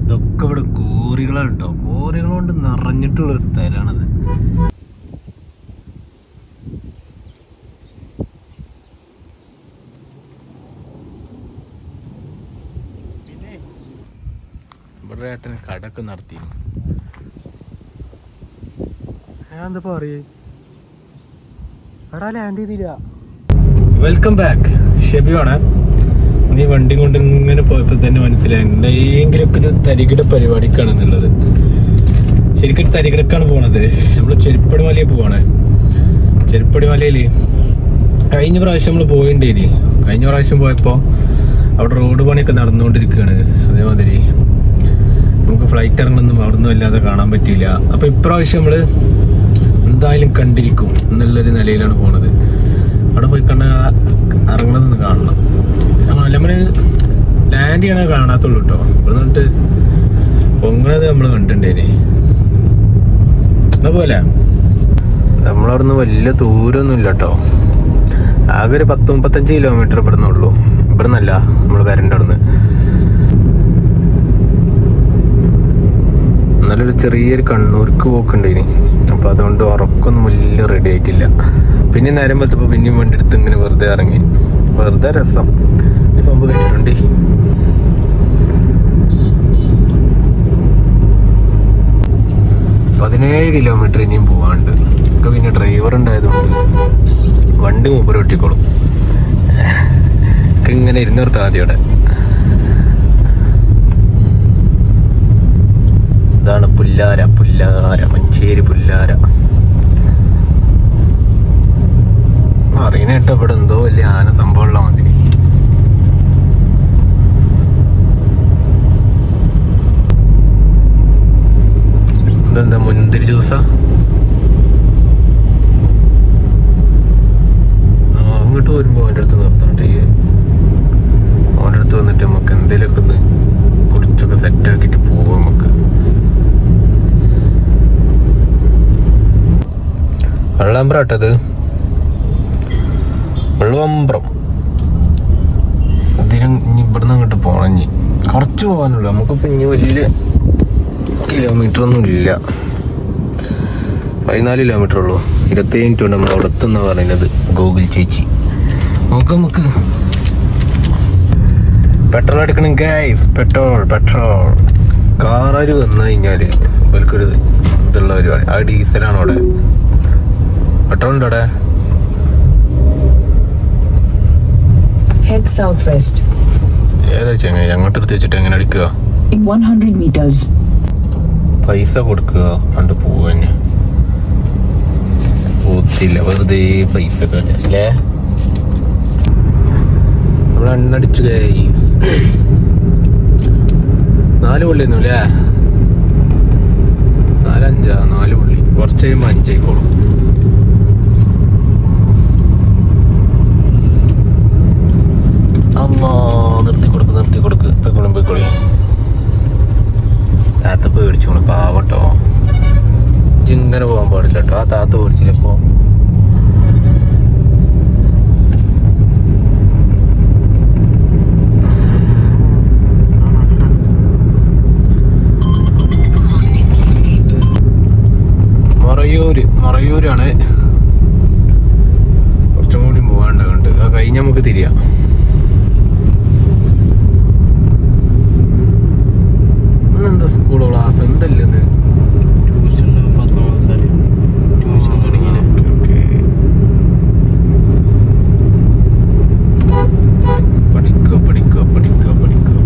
ഇതൊക്കെ ഇവിടെ കോറികളാണ് കേട്ടോ. കോറികൾ കൊണ്ട് നിറഞ്ഞിട്ടുള്ളൊരു സ്ഥലമാണത്. ഇവിടെ ഏട്ടന് കടക്ക് നടത്തി. ഞാൻ എന്താ പറയേ, എടാ ലാൻഡ് ചെയ്തില്ല. വെൽക്കം ബാക്ക്, ഷെബിയാണ്. നീ വണ്ടി കൊണ്ട് ഇങ്ങനെ പോയപ്പോൾ തന്നെ മനസ്സിലായി എന്തെങ്കിലുമൊക്കെ ഒരു തരികിട പരിപാടിക്കാണെന്നുള്ളത്. ശരിക്കും ഒരു തരികിടക്കാണ് പോണത്. നമ്മൾ ചെരുപ്പടി മലയിൽ പോവാണ്. ചെരുപ്പടി മലയിൽ കഴിഞ്ഞ പ്രാവശ്യം നമ്മൾ പോയിണ്ടേനി. കഴിഞ്ഞ പ്രാവശ്യം പോയപ്പോൾ അവിടെ റോഡ് പണിയൊക്കെ നടന്നുകൊണ്ടിരിക്കുകയാണ്. അതേമാതിരി നമുക്ക് ഫ്ലൈറ്റ് ഇറങ്ങണമെന്നും അവിടെ നിന്നും അല്ലാതെ കാണാൻ പറ്റിയില്ല. അപ്പോൾ ഇപ്രാവശ്യം നമ്മൾ എന്തായാലും കണ്ടിരിക്കും എന്നുള്ളൊരു നിലയിലാണ് പോണത്. അവിടെ പോയി ഇറങ്ങണമെന്ന് കാണണം. നമ്മൾ ലാൻഡ് ചെയ്യണ കാണാത്തുള്ളൂ കേട്ടോ. ഇവിടെ നിന്നിട്ട് പൊങ്ങണത് നമ്മൾ കണ്ടിട്ടേനെ. അതുപോലെ നമ്മളവിടെ നിന്ന് വലിയ ദൂരമൊന്നും ഇല്ല കേട്ടോ. ആകെ ഒരു 10-35 കിലോമീറ്റർ ഇവിടെ നിന്നുള്ളൂ. ഇവിടെ നിന്നല്ല, നമ്മൾ വരണ്ട അവിടെ നിന്ന്. നല്ലൊരു ചെറിയൊരു കണ്ണൂർക്ക് പോക്കുണ്ടേനി. അപ്പൊ അതുകൊണ്ട് ഉറക്കൊന്നും വലിയ റെഡി ആയിട്ടില്ല. പിന്നെ നേരം പോലത്തപ്പോ പിന്നെയും വണ്ടി എടുത്ത് ഇങ്ങനെ വെറുതെ ഇറങ്ങി. വെറുതെ രസം. ഈ പമ്പ് കേട്ടിട്ടുണ്ട്. 17 കിലോമീറ്റർ ഇനിയും പോവാണ്ട്. ഒക്കെ പിന്നെ ഡ്രൈവർ ഉണ്ടായതുകൊണ്ട് വണ്ടി മൂപ്പര് ഒട്ടിക്കോളും. ഇങ്ങനെ ഇരുന്നിർത്താൽ മതി അവിടെ. ഇതാണ് പുല്ലാര. മഞ്ചേരി പുല്ലാര. അറിയണേട്ടോ ഇവിടെ എന്തോ വലിയ ആന സംഭവമുള്ള മാതിരി. ഇതെന്താ മുന്തിരി ജ്യൂസാ? അങ്ങോട്ട് വരുമ്പോ അവൻ്റെ അടുത്ത് നിർത്തണ്ടേ. അവൻ്റെ അടുത്ത് വന്നിട്ട് നമുക്ക് എന്തേലൊക്കെ ഒന്ന് കുടിച്ചൊക്കെ സെറ്റാക്കിട്ട് പോവാം. നമുക്ക് വെള്ളാമ്പ്രാട്ടത്. വെള്ളാമ്പ്രം. ഇതിനും ഇനി ഇവിടുന്ന് അങ്ങോട്ട് പോകണം. കുറച്ച് പോകാനുള്ളൂ. നമുക്കിപ്പോൾ ഇനി വലിയ കിലോമീറ്റർ ഒന്നും ഇല്ല. 14 കിലോമീറ്റർ ഉള്ളൂ. 27 മിനിറ്റ് കൊണ്ട് നമ്മൾ അവിടെ എത്തുന്ന പറയുന്നത് ഗൂഗിൾ ചേച്ചി. നമുക്ക് പെട്രോൾ എടുക്കണം ഗൈസ്. പെട്രോൾ കാറാര് വന്നു കഴിഞ്ഞാൽ ഇവർക്കൊരു ഇതുള്ള പരിപാടി. ആ ഡീസലാണ് അവിടെ. പെട്രോൾ ഉണ്ടോ അവിടെ? ഏതാ ചെങ്ങ അങ്ങോട്ട് എടുത്ത് വെച്ചിട്ട് എങ്ങനെ അടിക്കുക? പൈസ കൊടുക്കുക കണ്ട് പോവന്നെ. പോത്തില്ല, വെറുതെ പൈസ അല്ലേ. നമ്മൾ എണ്ണടിച്ചു ഗൈസ്. 4 പുള്ളിയൊന്നും അല്ലേ? 4 പുള്ളി. കുറച്ച് കഴിയുമ്പോൾ 5 ആയിക്കോളും. നിർത്തി കൊടുക്ക്. പോയിക്കോളി. താത്ത പേടിച്ചോളൂ, പാവട്ടോ. ഇങ്ങനെ പോകാൻ പാടില്ല കേട്ടോ. ആ താത്ത പേടിച്ചില്ലപ്പോ. മറയൂരാണ്. കുറച്ചും കൂടി പോകാണ്ട്. അത് കഴിഞ്ഞ് നമുക്ക് തിരിയാം. എന്താ സ്കൂൾ ക്ലാസ് എന്തല്ലെന്ന്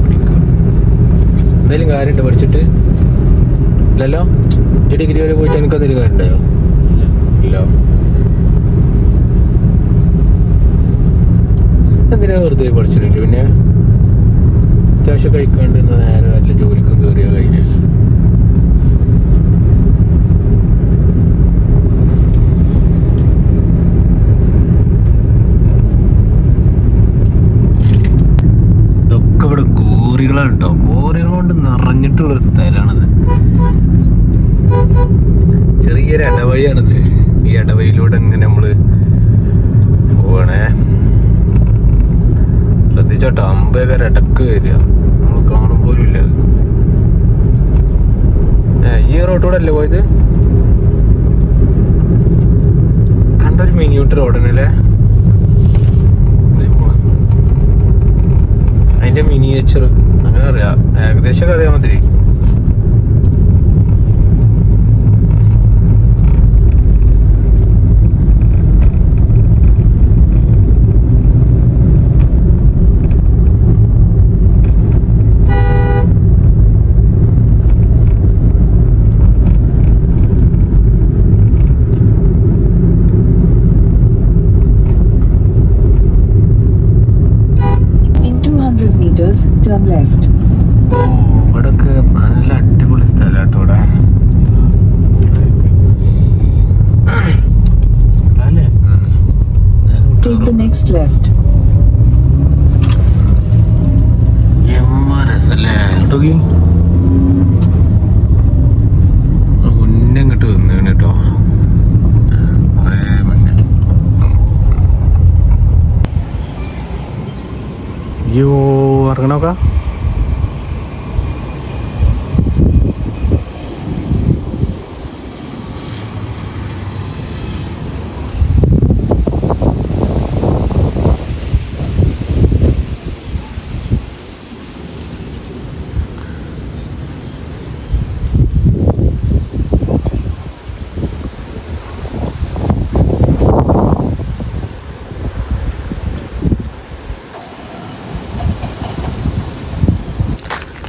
പഠിക്കുക. എന്തായാലും കാര്യമുണ്ട് പഠിച്ചിട്ട് ഇല്ലല്ലോ. ഡിഗ്രി വരെ പോയിട്ട് എനിക്ക് എന്തെങ്കിലും കാര്യം ഉണ്ടായോ? ഇല്ല. എന്തിനാ വെറുതെ പഠിച്ചിട്ടില്ല? പിന്നെ അത്യാവശ്യം കഴിക്കാണ്ട് നേരെ വല്ല ജോലിക്കും കയറിയ കഴിഞ്ഞ്. ഇതൊക്കെ ഇവിടെ കോറികളാണ് കേട്ടോ. കോറികൾ കൊണ്ട് നിറഞ്ഞിട്ടുള്ളൊരു സ്ഥലമാണത്. ചെറിയൊരു ഇടവഴിയാണിത്. ഈ ഇടവഴിയിലൂടെ ഇങ്ങനെ നമ്മള് പോവണേ. ശ്രദ്ധിച്ചോട്ടോ, അമ്പേക്കാർ ഇടക്ക് വരിക. നമ്മൾ കാണും പോലും ഇല്ല. കൂടെ അല്ലേ പോയത്? കണ്ടൊരു മിനിയൂട്ട് റോഡനല്ലേ അതിന്റെ മിനിയേച്ചർ അങ്ങനെ അറിയാം, ഏകദേശം അറിയാൻ മതി. Turn left. ഇവിടൊക്കെ നല്ല അടിപൊളി സ്ഥലമാട്ടോ ഇവിടെ. Take the next left. മുന്നേ ഇങ്ങോട്ട് വന്നു കേട്ടോ, മുന്നേ. അയ്യോ ഇറങ്ങണോക്ക.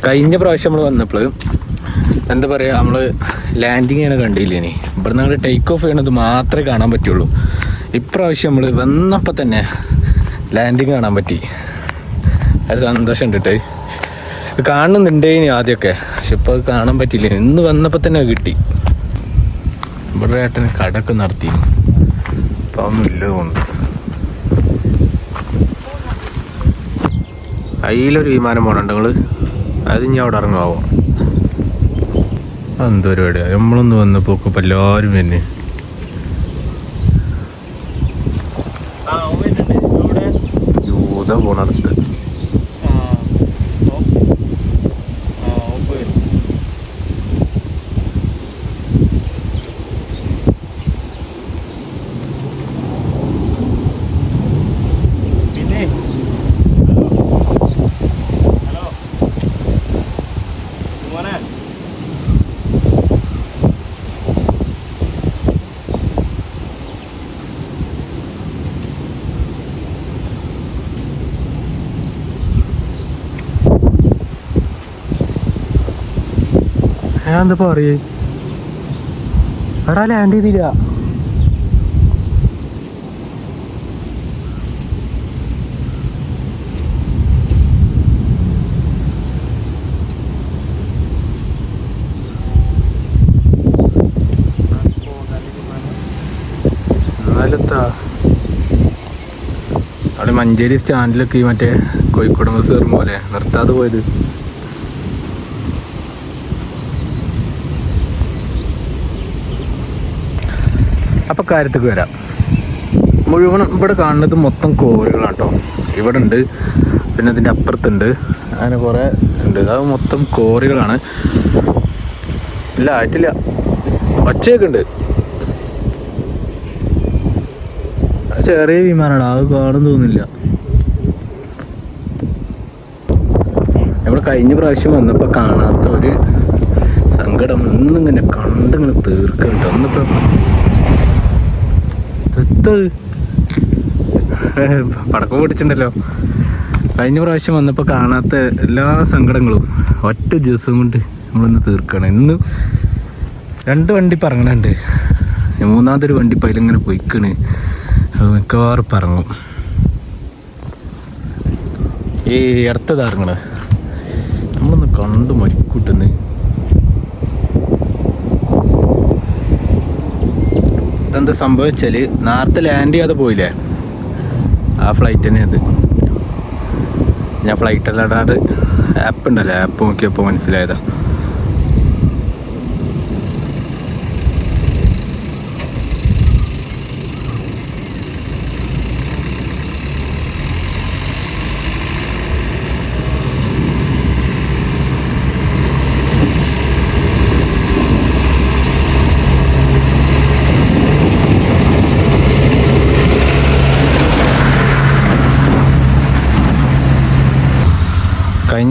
കഴിഞ്ഞ പ്രാവശ്യം നമ്മൾ വന്നപ്പോൾ എന്താ പറയുക, നമ്മൾ ലാൻഡിങ് ചെയ്യണ കണ്ടില്ലേ, ഇനി ഇവിടെ നമ്മൾ ടേക്ക് ഓഫ് ചെയ്യണത് മാത്രമേ കാണാൻ പറ്റുള്ളൂ. ഇപ്രാവശ്യം നമ്മൾ വന്നപ്പോൾ തന്നെ ലാൻഡിങ് കാണാൻ പറ്റി. അത് സന്തോഷം ഉണ്ട് കേട്ടോ. കാണുന്നുണ്ടേനി ആദ്യമൊക്കെ, പക്ഷെ ഇപ്പോൾ കാണാൻ പറ്റില്ല. ഇന്ന് വന്നപ്പോൾ തന്നെ കിട്ടി. ഇവിടെ ഏട്ടന് കടയൊക്കെ നടത്തി, അപ്പോൾ ഒന്നും ഇല്ല തോന്നുന്നു. അതിലൊരു വിമാനം പോകണുണ്ട് നിങ്ങൾ, അത് ഇനി അവിടെ ഇറങ്ങാവോ? അതെന്ത് പരിപാടിയാണ്? നമ്മളൊന്ന് വന്നപ്പോൾ ഇപ്പം എല്ലാവരും തന്നെ യൂത പോണടുത്ത്. ഞാൻ എന്താ പറയേ, എടാ ലാൻഡ് ചെയ്തില്ല. എന്നാലെത്താ അവിടെ മഞ്ചേരി സ്റ്റാൻഡിലൊക്കെ ഈ മറ്റേ കോഴിക്കോട് ബസ് കയറും പോലെ നിർത്താതെ പോയത്. അപ്പം കാര്യത്തേക്ക് വരാം. മുഴുവനും ഇവിടെ കാണുന്നത് മൊത്തം കോറികളാണ് കേട്ടോ. ഇവിടെ ഉണ്ട്, പിന്നെ അതിൻ്റെ അപ്പുറത്തുണ്ട്, അങ്ങനെ കുറേ ഉണ്ട്. അത് മൊത്തം കോറികളാണ്. ഇല്ല ആയിട്ടില്ല, ഒച്ചയൊക്കെ ഉണ്ട്. ചെറിയ വിമാനമാണ്, അത് കാണും തോന്നില്ല. നമ്മൾ കഴിഞ്ഞ പ്രാവശ്യം വന്നപ്പോൾ കാണാത്ത ഒരു സങ്കടം ഇന്നിങ്ങനെ കണ്ടിങ്ങനെ തീർക്കുന്നുണ്ട്. ഒന്നിപ്പോൾ പടക്കം പൊടിച്ചിട്ടുണ്ടല്ലോ. കഴിഞ്ഞ പ്രാവശ്യം വന്നപ്പോൾ കാണാത്ത എല്ലാ സങ്കടങ്ങളും ഒറ്റ ദിവസം കൊണ്ട് നമ്മളിന്ന് തീർക്കണം. ഇന്ന് 2 വണ്ടി പറങ്ങണുണ്ട്, 3-ാമതൊരു വണ്ടി ഇപ്പം അതിലിങ്ങനെ പൊയ്ക്കണ്, മിക്കവാറും പറങ്ങും. ഈ അടുത്തത് ഇറങ്ങണ നമ്മളൊന്ന് കണ്ട് മരിക്കൂട്ടുന്ന്. ഇതെന്താ സംഭവിച്ചാൽ നേരത്തെ ലാൻഡ് ചെയ്യാതെ പോയില്ലേ, ആ ഫ്ലൈറ്റ് തന്നെ അത്. ഞാൻ ഫ്ലൈറ്റ് അല്ലാണ്ട് ആപ്പ് ഉണ്ടല്ലോ, ആപ്പ് നോക്കിയപ്പോൾ മനസ്സിലായതാ.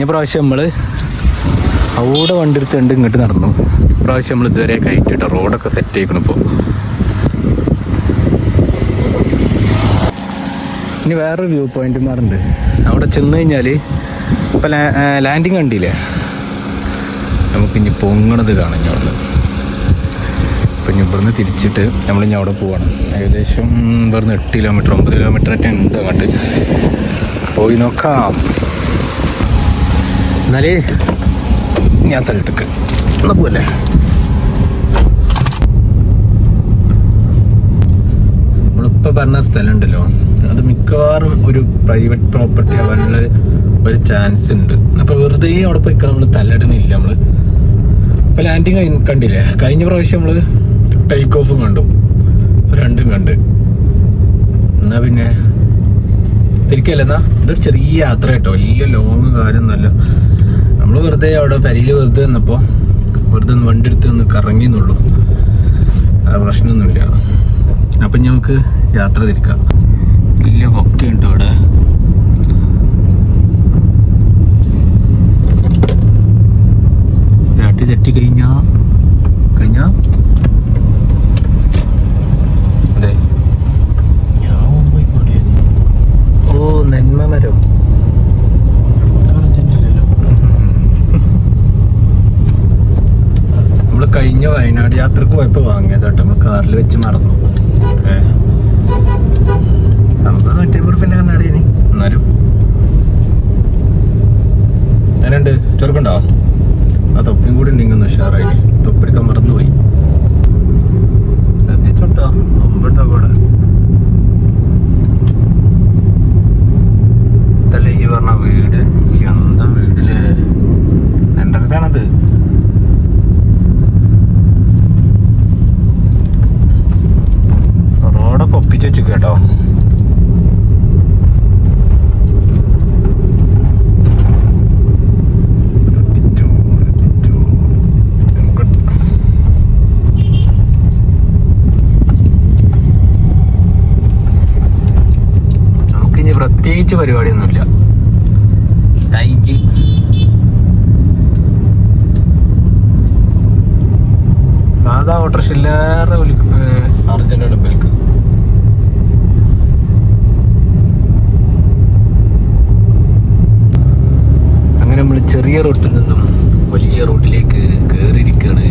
കഴിഞ്ഞ പ്രാവശ്യം നമ്മൾ അവിടെ വണ്ടി എടുത്തുകൊണ്ട് ഇങ്ങോട്ട് നടന്നു. ഇപ്രാവശ്യം നമ്മൾ ഇതുവരെ കയറ്റിട്ടോ, റോഡൊക്കെ സെറ്റ് ആയിക്കണം. ഇപ്പോൾ ഇനി വേറൊരു വ്യൂ പോയിന്റ് മാറുണ്ട്. അവിടെ ചെന്ന് കഴിഞ്ഞാൽ ഇപ്പം ലാൻഡിങ് കണ്ടില്ലേ, നമുക്കിനി പൊങ്ങണത് കാണാം അവിടെ. ഇപ്പം ഇനി ഇവിടുന്ന് തിരിച്ചിട്ട് നമ്മളിനി അവിടെ പോവാണ്. ഏകദേശം ഇവിടുന്ന് 8 കിലോമീറ്റർ 9 കിലോമീറ്ററൊക്കെ ഉണ്ട് അങ്ങോട്ട്. പോയി നോക്കാം. എന്നാലേ ഞാൻ സ്ഥലത്തേക്ക് എന്നാ പോവല്ലേ. നമ്മളിപ്പോൾ പറഞ്ഞ സ്ഥലം ഉണ്ടല്ലോ, അത് മിക്കവാറും ഒരു പ്രൈവറ്റ് പ്രോപ്പർട്ടി ആവാനുള്ള ഒരു ചാൻസ് ഉണ്ട്. അപ്പോൾ വെറുതെ അവിടെ പോയിക്കാൻ നമ്മൾ തലയിടുന്നില്ല. നമ്മൾ ഇപ്പോൾ ലാൻഡിങ് കണ്ടില്ലേ, കഴിഞ്ഞ പ്രാവശ്യം നമ്മൾ ടേക്ക് ഓഫും കണ്ടു, രണ്ടും കണ്ട്. എന്നാ പിന്നെ തിരിക്കല്ലേ, എന്നാ ഇതൊരു ചെറിയ യാത്ര കേട്ടോ, വലിയ ലോങ് കാര്യമൊന്നുമല്ല. നമ്മൾ വെറുതെ അവിടെ പരിയിൽ വെറുതെ നിന്നപ്പോൾ വെറുതെ ഒന്ന് വണ്ടി എടുത്ത് ഒന്ന് കറങ്ങിയെന്നുള്ളൂ, ആ പ്രശ്നമൊന്നുമില്ല. അപ്പം നമുക്ക് യാത്ര തിരിക്കാം. വലിയ കൊക്കയുണ്ട് അവിടെ. രാട്ടി തെറ്റി കഴിഞ്ഞാ അതെ. ഓ, നെന്മ മരം. നമ്മള് കഴിഞ്ഞ വയനാട് യാത്രക്ക് പോയപ്പോ വാങ്ങിയത് കേട്ടോ, നമ്മൾ കാറിൽ വെച്ച് മറന്നു. സംഭവം 150 കണ്ണാടി. എന്നാലും ഞാനുണ്ട്. ചെറുക്കുണ്ടോ? ആ തൊപ്പിയും കൂടി ഉണ്ടെങ്കിൽ ഒന്ന് ഉഷാറായി. തൊപ്പിയെടുക്കാൻ മറന്നുപോയി. ശ്രദ്ധിച്ചോട്ടോ, ഒമ്പട്ടോ കൂടെ ഇതല്ലേ ഈ പറഞ്ഞ വീട്. എന്താ വീടില് എൻട്രൻസ് ആണത്. റോഡൊക്കെ ഒപ്പിച്ച് വെച്ചു കേട്ടോ. പ്രത്യേകിച്ച് പരിപാടിയൊന്നുമില്ല. കഴിഞ്ഞ് സാധാ ഓട്ടോറിക്ഷയിലേറെ അർജന്റാണ് ബൈക്ക്. അങ്ങനെ നമ്മൾ ചെറിയ റോട്ടിൽ നിന്നും വലിയ റോഡിലേക്ക് കയറിയിരിക്കുകയാണ്.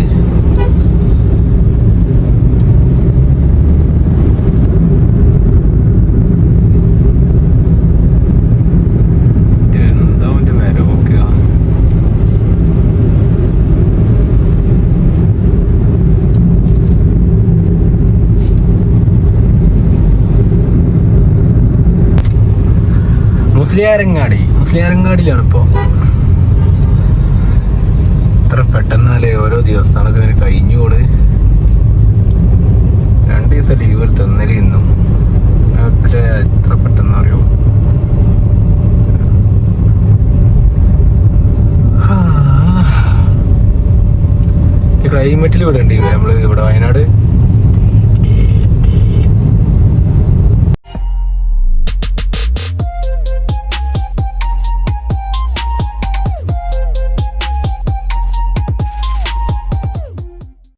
മുസ്ലിയാരങ്ങാടിയിലാണ് ഇപ്പോൾ. ഇത്ര പെട്ടെന്നല്ലേ ഓരോ ദിവസങ്ങളൊക്കെ ഇങ്ങനെ കഴിഞ്ഞുകൂട്. 2 ദിവസം ലീവ് എടുത്ത് ഇന്നലെ ഇന്നും ഒക്കെ എത്ര പെട്ടെന്ന് അറിയോ. ഈ ക്ലൈമറ്റിൽ ഇവിടെ ഉണ്ട് നമ്മൾ ഇവിടെ വയനാട്